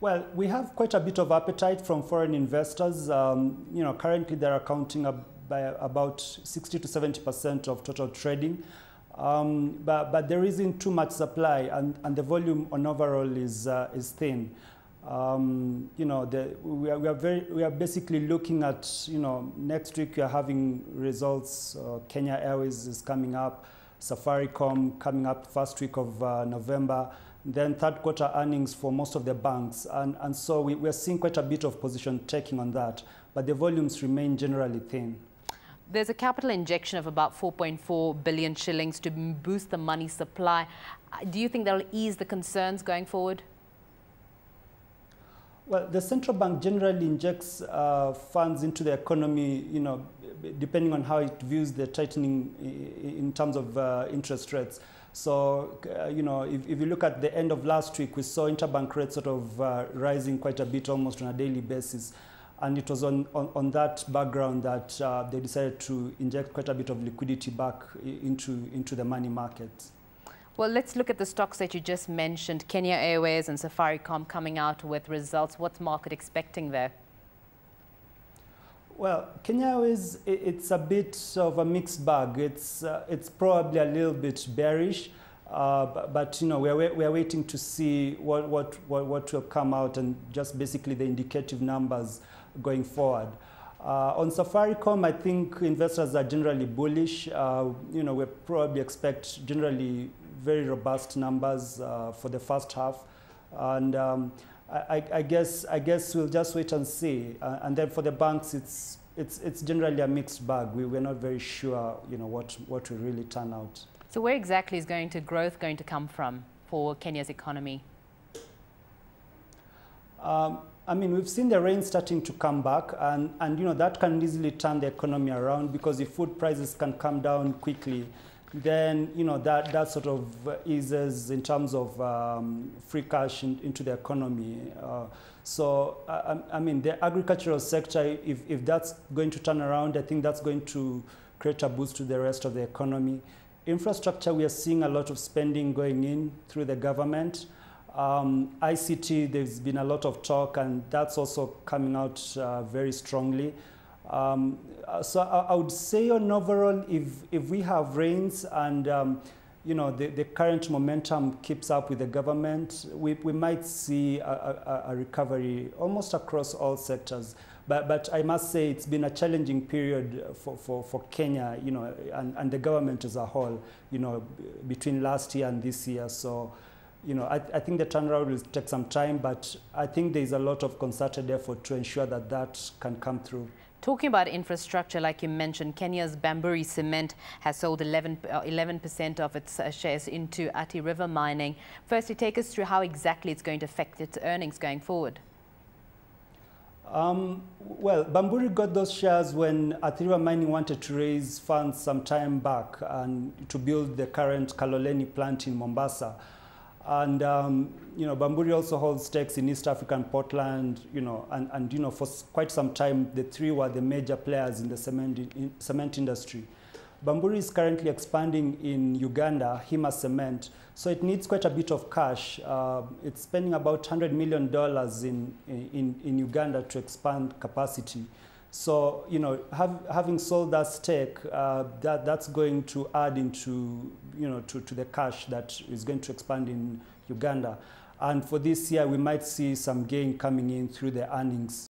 Well, we have quite a bit of appetite from foreign investors. Currently they're accounting by about 60 to 70% of total trading. But there isn't too much supply, and the volume on overall is thin. We are basically looking at, next week we are having results. Kenya Airways is coming up, Safaricom coming up first week of November, then third quarter earnings for most of the banks. And so we are seeing quite a bit of position taking on that, but the volumes remain generally thin. There's a capital injection of about 4.4 billion shillings to boost the money supply. Do you think that will ease the concerns going forward? Well, the central bank generally injects funds into the economy, depending on how it views the tightening in terms of interest rates. So, if you look at the end of last week, we saw interbank rates sort of rising quite a bit, almost on a daily basis. And it was on that background that they decided to inject quite a bit of liquidity back into the money markets. Well, let's look at the stocks that you just mentioned, Kenya Airways and Safaricom coming out with results. What's market expecting there? Well, Kenya Airways, it's a bit of a mixed bag. It's probably a little bit bearish, but we are waiting to see what will come out, and just basically the indicative numbers going forward. On Safaricom, I think investors are generally bullish. We probably expect generally very robust numbers for the first half, and I guess we'll just wait and see. And then for the banks, it's generally a mixed bag. We're not very sure, what will really turn out. So where exactly is growth going to come from for Kenya's economy? We've seen the rain starting to come back, and that can easily turn the economy around, because if food prices can come down quickly, then that sort of eases in terms of free cash into the economy. The agricultural sector, if that's going to turn around, I think that's going to create a boost to the rest of the economy. Infrastructure, we are seeing a lot of spending going in through the government. ICT, there's been a lot of talk, and that's also coming out very strongly. So I would say on overall, if we have rains and the current momentum keeps up with the government, we might see a recovery almost across all sectors. But I must say it's been a challenging period for Kenya, and the government as a whole, between last year and this year. So, I think the turnaround will take some time, but I think there's a lot of concerted effort to ensure that can come through. Talking about infrastructure, like you mentioned, Kenya's Bamburi Cement has sold 11% of its shares into Athi River Mining. Firstly, take us through how exactly it's going to affect its earnings going forward. Well, Bamburi got those shares when Athi River Mining wanted to raise funds some time back and to build the current Kaloleni plant in Mombasa. And, Bamburi also holds stakes in East African Portland, and for quite some time, the three were the major players in the cement industry. Bamburi is currently expanding in Uganda, Hima Cement, so it needs quite a bit of cash. It's spending about $100 million in Uganda to expand capacity. So, having sold that stake, that's going to add into, to the cash that is going to expand in Uganda. And for this year, we might see some gain coming in through the earnings.